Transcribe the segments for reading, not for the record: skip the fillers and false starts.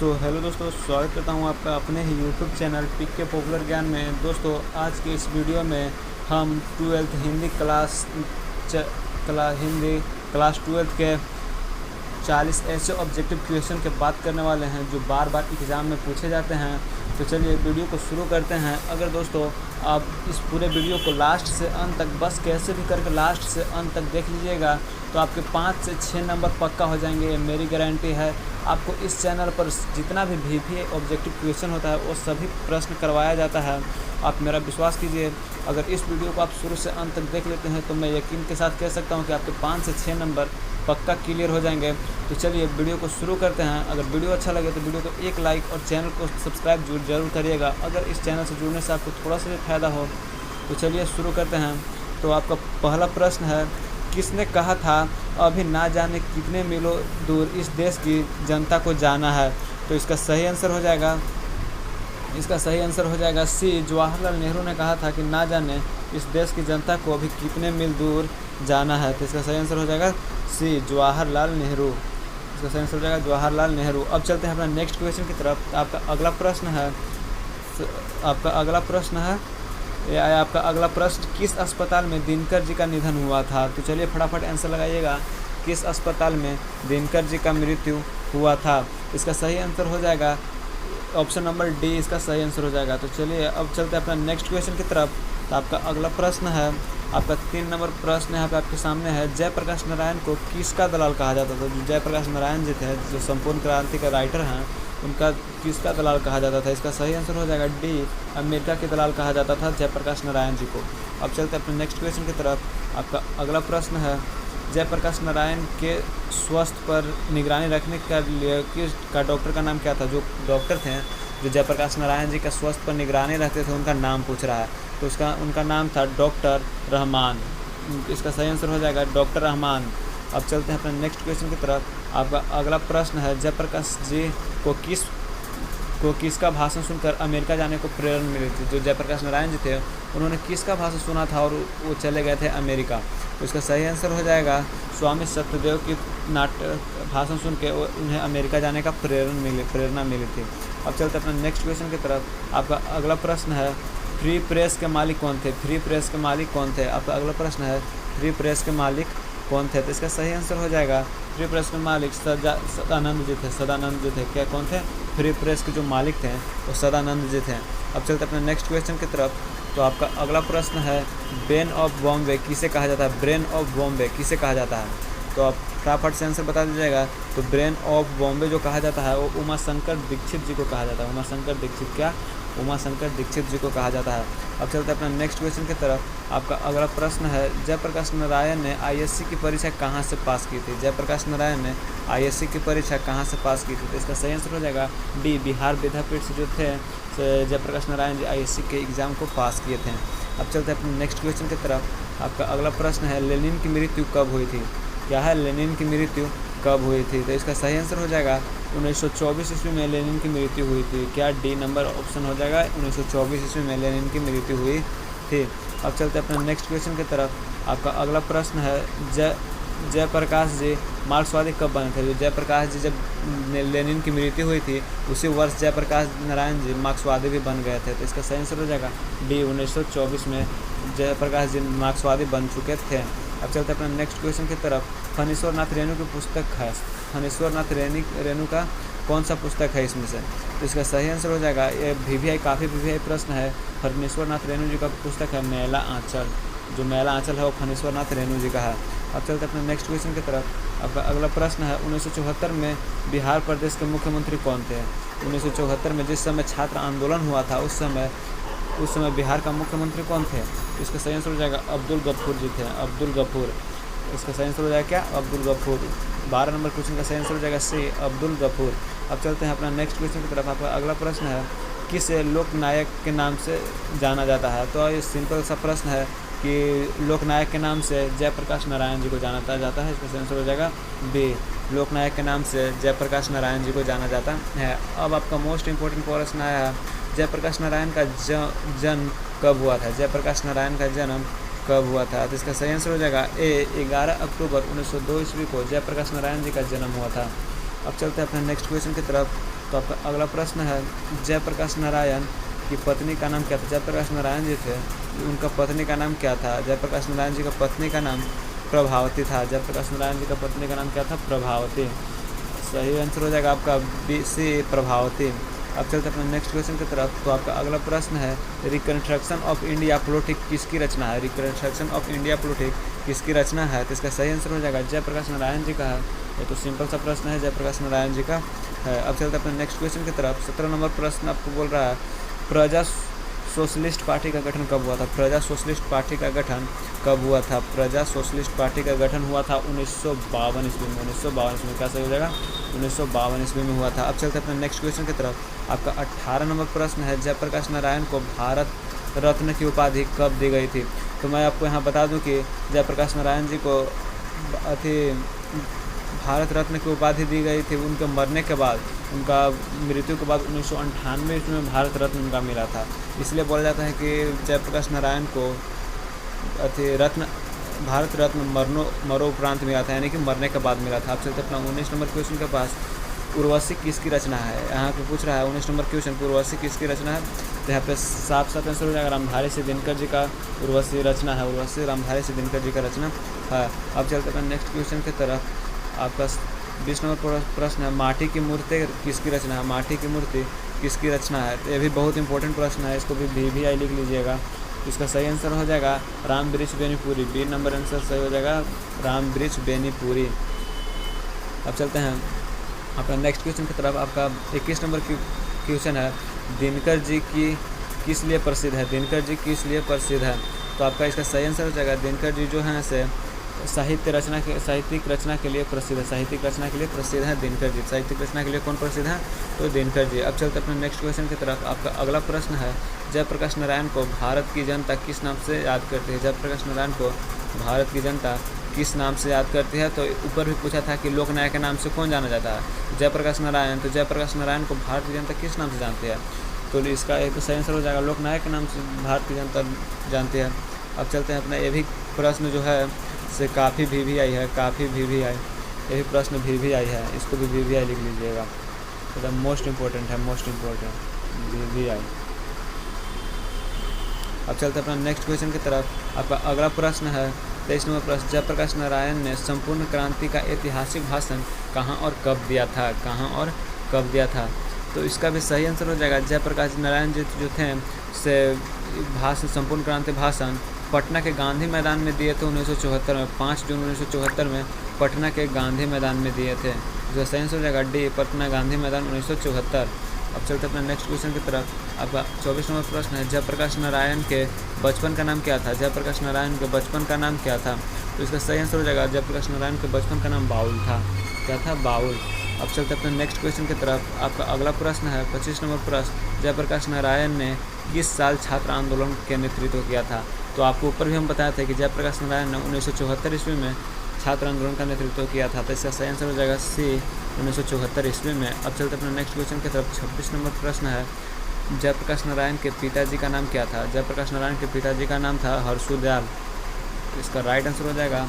Hello दोस्तों, स्वागत करता हूं आपका अपने ही यूट्यूब चैनल पीके पॉपुलर ज्ञान में। दोस्तों, आज के इस वीडियो में हम 12th Hindi Hindi class 12th के 40 ऐसे ऑब्जेक्टिव क्वेश्चन के बात करने वाले हैं जो बार बार एग्ज़ाम में पूछे जाते हैं। तो चलिए वीडियो को शुरू करते हैं। अगर दोस्तों आप इस पूरे वीडियो को लास्ट से अंत तक बस कैसे भी करके लास्ट से अंत तक देख लीजिएगा तो आपके 5 से 6 नंबर पक्का हो जाएंगे, ये मेरी गारंटी है। आपको इस चैनल पर जितना भी VPA ऑब्जेक्टिव क्वेश्चन होता है वो सभी प्रश्न करवाया जाता है। आप मेरा विश्वास कीजिए, अगर इस वीडियो को आप शुरू से अंत तक देख लेते हैं तो मैं यकीन के साथ कह सकता हूं कि आपके 5 से 6 नंबर पक्का क्लियर हो जाएंगे। तो चलिए वीडियो को शुरू करते हैं। अगर वीडियो अच्छा लगे तो वीडियो को एक लाइक और चैनल को सब्सक्राइब जरूर करिएगा, अगर इस चैनल से जुड़ने से आपको थोड़ा सा भी फ़ायदा हो। तो चलिए शुरू करते हैं। तो आपका पहला प्रश्न है, किसने कहा था अभी ना जाने कितने मीलों दूर इस देश की जनता को जाना है? तो इसका सही आंसर हो जाएगा सी, जवाहरलाल नेहरू ने कहा था कि ना जाने इस देश की जनता को अभी कितने मील दूर जाना है। तो इसका सही आंसर हो जाएगा सी, जवाहरलाल नेहरू। इसका सही आंसर हो जाएगा जवाहरलाल नेहरू। अब चलते हैं अपना नेक्स्ट क्वेश्चन की तरफ। आपका अगला प्रश्न किस अस्पताल में दिनकर जी का निधन हुआ था? तो चलिए फटाफट आंसर लगाइएगा, किस अस्पताल में दिनकर जी का मृत्यु हुआ था? इसका सही आंसर हो जाएगा ऑप्शन नंबर डी, इसका सही आंसर हो जाएगा। तो चलिए अब चलते हैं अपना नेक्स्ट क्वेश्चन की तरफ। तो आपका अगला प्रश्न है, आपका 3 नंबर प्रश्न यहाँ पे आपके सामने है, जयप्रकाश नारायण को किसका दलाल कहा जाता था? जो जयप्रकाश नारायण जी थे, जो संपूर्ण क्रांति का राइटर हैं, उनका किसका दलाल कहा जाता था? इसका सही आंसर हो जाएगा डी, अमेरिका के दलाल कहा जाता था जयप्रकाश नारायण जी को। अब चलते हैं अपने नेक्स्ट क्वेश्चन की तरफ। आपका अगला प्रश्न है, जयप्रकाश नारायण के स्वास्थ्य पर निगरानी रखने का किसका डॉक्टर का नाम क्या था? जो डॉक्टर थे जो जयप्रकाश नारायण जी का स्वास्थ्य पर निगरानी रखते थे, उनका नाम पूछ रहा है। तो उनका नाम था डॉक्टर रहमान। इसका सही आंसर हो जाएगा डॉक्टर रहमान। अब चलते हैं अपने नेक्स्ट क्वेश्चन की तरफ। आपका अगला प्रश्न है, जयप्रकाश जी को किसका भाषण सुनकर अमेरिका जाने को प्रेरणा मिली थी? जो जयप्रकाश नारायण जी थे, उन्होंने किसका भाषण सुना था और वो चले गए थे अमेरिका? तो इसका सही आंसर हो जाएगा स्वामी सत्यदेव की भाषण सुन के उन्हें अमेरिका जाने का प्रेरणा मिली थी। अब चलते अपना नेक्स्ट क्वेश्चन की तरफ। आपका अगला प्रश्न है, फ्री प्रेस के मालिक कौन थे? फ्री प्रेस के मालिक कौन थे? आपका अगला प्रश्न है, फ्री प्रेस के मालिक कौन थे? तो इसका सही आंसर हो जाएगा फ्री प्रेस के मालिक सदानंद जी थे। क्या कौन थे? फ्री प्रेस के जो मालिक थे वो सदानंद जी थे। अब चलते अपने नेक्स्ट क्वेश्चन की तरफ। तो आपका अगला प्रश्न है, ब्रेन ऑफ बॉम्बे किसे कहा जाता है? ब्रेन ऑफ बॉम्बे किसे कहा जाता है? तो आप फटाफट से आंसर बता दीजिएगा। तो ब्रेन ऑफ बॉम्बे जो कहा जाता है वो उमाशंकर दीक्षित जी को कहा जाता है। उमाशंकर दीक्षित जी को कहा जाता है। अब चलते हैं अपना नेक्स्ट क्वेश्चन की तरफ। आपका अगला प्रश्न है, जयप्रकाश नारायण ने ISC की परीक्षा कहाँ से पास की थी? जयप्रकाश नारायण ने ISC की परीक्षा कहाँ से पास की थी? तो इसका सही आंसर हो जाएगा डी, बिहार विद्यापीठ से जो थे जयप्रकाश नारायण जी ISC के एग्ज़ाम को पास किए थे। अब चलते हैं अपने नेक्स्ट क्वेश्चन की तरफ। आपका अगला प्रश्न है, लेनिन की मृत्यु कब हुई थी? क्या है? लेनिन की मृत्यु कब हुई थी? तो इसका सही आंसर हो जाएगा 1924 ईस्वी में लेनिन की मृत्यु हुई थी। क्या डी नंबर ऑप्शन हो जाएगा? 1924 ईस्वी में लेनिन की मृत्यु हुई थी। अब चलते हैं अपने नेक्स्ट क्वेश्चन की तरफ। आपका अगला प्रश्न है, जयप्रकाश जी मार्क्सवादी कब बने थे? जो जयप्रकाश जी जब लेनिन की मृत्यु हुई थी उसी वर्ष जयप्रकाश नारायण जी मार्क्सवादी भी बन गए थे। तो इसका सही आंसर हो जाएगा डी, 1924 में जयप्रकाश जी मार्क्सवादी बन चुके थे। अब चलते हैं अपना नेक्स्ट क्वेश्चन की तरफ। फणीश्वर नाथ रेणु की पुस्तक है, फणीश्वर नाथ रेणु का कौन सा पुस्तक है इसमें से? तो इसका सही आंसर हो जाएगा, ये काफ़ी VVI प्रश्न है। फणीश्वर नाथ रेणु जी का पुस्तक है मेला आंचल। जो मेला आंचल है वो फणीश्वर नाथ रेणु जी का है। अब चलते अपने नेक्स्ट क्वेश्चन की तरफ। आपका अगला प्रश्न है, 1974 में बिहार प्रदेश के मुख्यमंत्री कौन थे? 1974 में जिस समय छात्र आंदोलन हुआ था उस समय बिहार का मुख्यमंत्री कौन थे? इसका सही आंसर हो जाएगा अब्दुल गफूर जी थे, अब्दुल गफूर। इसका सही आंसर हो जाएगा क्या? अब्दुल गफूर। 12 नंबर क्वेश्चन का सही आंसर हो जाएगा सी, अब्दुल गफूर। अब चलते हैं अपना नेक्स्ट क्वेश्चन की तरफ। आपका अगला प्रश्न है, किस लोकनायक के नाम से जाना जाता है? तो ये सिंपल सा प्रश्न है कि लोकनायक के नाम से जयप्रकाश नारायण जी को जाना जाता है। इसका सही आंसर हो जाएगा बी, लोकनायक के नाम से जयप्रकाश नारायण जी को जाना जाता है। अब आपका मोस्ट इम्पोर्टेंट प्रश्न आया है, जयप्रकाश नारायण का जन्म कब हुआ था? जयप्रकाश नारायण का जन्म कब हुआ था? तो इसका सही आंसर हो जाएगा ए, 11 अक्टूबर 1902 ईस्वी को जयप्रकाश नारायण जी का जन्म हुआ था। अब चलते हैं अपने नेक्स्ट क्वेश्चन की तरफ। तो आपका अगला प्रश्न है जयप्रकाश नारायण की पत्नी का नाम क्या था। जयप्रकाश नारायण जी थे, उनका पत्नी का नाम क्या था। जयप्रकाश नारायण जी का पत्नी का नाम प्रभावती था। जयप्रकाश नारायण जी का पत्नी का नाम क्या था, प्रभावती। सही आंसर हो जाएगा आपका बी सी, प्रभावती। अब चलते अपने नेक्स्ट क्वेश्चन की तरफ। तो आपका अगला प्रश्न है रिकन्स्ट्रक्शन ऑफ इंडिया पोलिटिक किसकी रचना है। रिकन्स्ट्रक्शन ऑफ इंडिया पोलिटिक किसकी रचना है। तो इसका सही आंसर हो जाएगा जयप्रकाश नारायण जी का है। ये तो सिंपल सा प्रश्न है, जयप्रकाश नारायण जी का है। अब चलते अपने नेक्स्ट क्वेश्चन की तरफ। 17 नंबर प्रश्न आपको बोल रहा है प्रजा सोशलिस्ट पार्टी का गठन कब हुआ था। प्रजा सोशलिस्ट पार्टी का गठन कब हुआ था। प्रजा सोशलिस्ट पार्टी का गठन हुआ था 1952 ईस्वी में। 1952 ईस्वी में क्या सही हो जाएगा, 1952 ईस्वी में हुआ था। अब चलते अपने नेक्स्ट क्वेश्चन की तरफ। आपका 18 नंबर प्रश्न है जयप्रकाश नारायण को भारत रत्न की उपाधि कब दी गई थी। तो मैं आपको यहाँ बता दूँ कि जयप्रकाश नारायण जी को भारत रत्न की उपाधि दी गई थी उनके मरने के बाद, उनका मृत्यु के बाद 1998 ईस्वी में भारत रत्न उनका मिला था। इसलिए बोला जाता है कि जयप्रकाश नारायण को रत्न भारत रत्न मरणोपरांत मिला था, यानी कि मरने के बाद मिला था। अब चलते अपना 19 नंबर क्वेश्चन के पास। उर्वशी किसकी रचना है। यहाँ पे पूछ रहा है 19 नंबर क्वेश्चन, उर्वशी किसकी रचना है। तो यहाँ पे साफ साफ आंसर हो जाएगा रामधारी सिंह दिनकर जी का उर्वशी रचना है। उर्वशी रामधारी सिंह दिनकर जी का रचना है। अब चलते अपना नेक्स्ट क्वेश्चन की तरफ। आपका 20 नंबर प्रश्न है माटी की मूर्ति किसकी रचना है। माटी की मूर्ति किसकी रचना है। तो ये भी बहुत इंपॉर्टेंट प्रश्न है, इसको भी VVI लिख लीजिएगा। इसका सही आंसर हो जाएगा राम वृक्ष बेनीपुरी। बी नंबर आंसर सही हो जाएगा राम वृक्ष बेनीपुरी। अब चलते हैं अपना नेक्स्ट क्वेश्चन की तरफ। आपका 21 नंबर क्वेश्चन है दिनकर जी की किस लिए प्रसिद्ध है। दिनकर जी किस लिए प्रसिद्ध है। तो आपका इसका सही आंसर हो जाएगा दिनकर जी जो हैं से साहित्य रचना के साहित्यिक रचना के लिए प्रसिद्ध है। साहित्यिक रचना के लिए प्रसिद्ध है दिनकर जी। साहित्यिक रचना के लिए कौन प्रसिद्ध है, तो दिनकर जी। अब चलते अपने नेक्स्ट क्वेश्चन की तरफ। आपका अगला प्रश्न है जयप्रकाश नारायण को भारत की जनता किस नाम से याद करती है। जयप्रकाश नारायण को भारत की जनता किस नाम से याद करती है। तो ऊपर भी पूछा था कि लोकनायक के नाम से कौन जाना जाता है, जयप्रकाश नारायण। तो जयप्रकाश नारायण को भारत की जनता किस नाम से जानती है। तो इसका एक सही आंसर हो जाएगा लोकनायक के नाम से भारत की जनता जानती है। अब चलते हैं अपना ये भी प्रश्न जो है से काफ़ी VVI है, काफ़ी VVI। ये भी प्रश्न VVI है, इसको भी VVI लिख लीजिएगा। तो मोस्ट इम्पोर्टेंट है, मोस्ट इम्पोर्टेंट VVI। अब चलते अपना नेक्स्ट क्वेश्चन की तरफ। आपका अगला प्रश्न है 23 नंबर प्रश्न जयप्रकाश नारायण ने संपूर्ण क्रांति का ऐतिहासिक भाषण कहाँ और कब दिया था। कहाँ और कब दिया था। तो इसका भी सही आंसर हो जाएगा जयप्रकाश नारायण जी जो थे से भाषण संपूर्ण क्रांति भाषण पटना के गांधी मैदान में दिए थे 1974 में। 5 जून 1974 में पटना के गांधी मैदान में दिए थे। जो सही आंसर हो जाएगा डी, पटना गांधी मैदान 1974। अब चलते अपने नेक्स्ट क्वेश्चन की तरफ। आपका 24 नंबर प्रश्न है जयप्रकाश नारायण के बचपन का नाम क्या था। जयप्रकाश नारायण के बचपन का नाम क्या था। तो इसका सही आंसर हो जाएगा जयप्रकाश नारायण के बचपन का नाम बाउल था। क्या था, बाउल। अब चलते अपने नेक्स्ट क्वेश्चन की तरफ। आपका अगला प्रश्न है 25 नंबर प्रश्न जयप्रकाश नारायण ने किस साल छात्र आंदोलन के नेतृत्व किया था। तो आपको ऊपर भी हम बताए थे कि जयप्रकाश नारायण ने 1974 ईस्वी में छात्र आंदोलन का नेतृत्व किया था। तो इसका सही आंसर हो जाएगा सी, 1974 ईस्वी में। अब चलते अपने नेक्स्ट क्वेश्चन की तरफ। 26 नंबर प्रश्न है जयप्रकाश नारायण के पिताजी का नाम क्या था। जयप्रकाश नारायण के पिताजी का नाम था हर्षुदयाल। इसका राइट आंसर हो जाएगा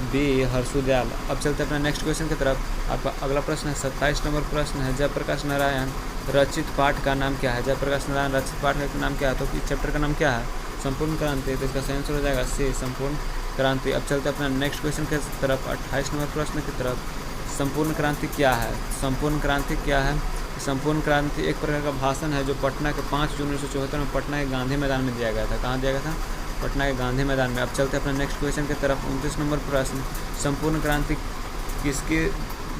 बी, हर्षुदयाल। अब चलते अपने नेक्स्ट क्वेश्चन की तरफ। आपका अगला प्रश्न है 27 नंबर प्रश्न है जयप्रकाश नारायण रचित पाठ का नाम क्या है। जयप्रकाश नारायण रचित पाठ का नाम क्या है। तो इस चैप्टर का नाम क्या है, संपूर्ण क्रांति। तो इसका सही आंसर हो जाएगा सी, संपूर्ण क्रांति। अब चलते अपना नेक्स्ट क्वेश्चन की तरफ। 28 नंबर प्रश्न की तरफ। संपूर्ण क्रांति क्या है। संपूर्ण क्रांति क्या है। संपूर्ण क्रांति एक प्रकार का भाषण है जो पटना के 5 जून 1974 में पटना के गांधी मैदान में दिया गया था। कहाँ दिया गया था, पटना के गांधी मैदान में। अब चलते अपना नेक्स्ट क्वेश्चन की तरफ। 29 नंबर प्रश्न संपूर्ण क्रांति किसकी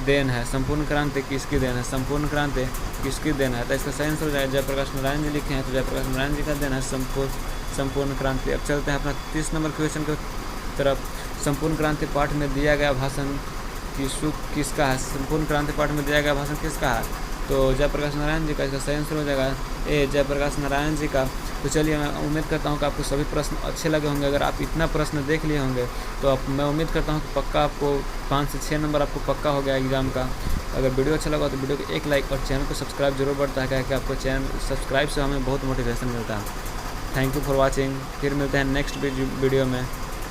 देन है। संपूर्ण क्रांति किसकी देन है। संपूर्ण क्रांति किसकी देन है। तो इसका सही आंसर हो जाएगा जयप्रकाश नारायण जी लिखे हैं, तो जयप्रकाश नारायण जी का देन है संपूर्ण क्रांति। अब चलते हैं अपना 30 नंबर क्वेश्चन की तरफ। संपूर्ण क्रांति पाठ में दिया गया भाषण किसका है। संपूर्ण क्रांति पाठ में दिया गया भाषण किसका है, तो जयप्रकाश नारायण जी का। इसका सही आंसर हो जाएगा ए, जयप्रकाश नारायण जी का। तो चलिए, मैं उम्मीद करता हूँ कि आपको सभी प्रश्न अच्छे लगे होंगे। अगर आप इतना प्रश्न देख लिए होंगे तो मैं उम्मीद करता हूँ कि पक्का आपको 5 से 6 नंबर आपको पक्का हो गया एग्जाम का। अगर वीडियो अच्छा लगा तो वीडियो को एक लाइक और चैनल को सब्सक्राइब जरूर बढ़ता है, कि आपको चैनल सब्सक्राइब से हमें बहुत मोटिवेशन मिलता है। Thank you for watching. फिर मिलते हैं नेक्स्ट वीडियो में।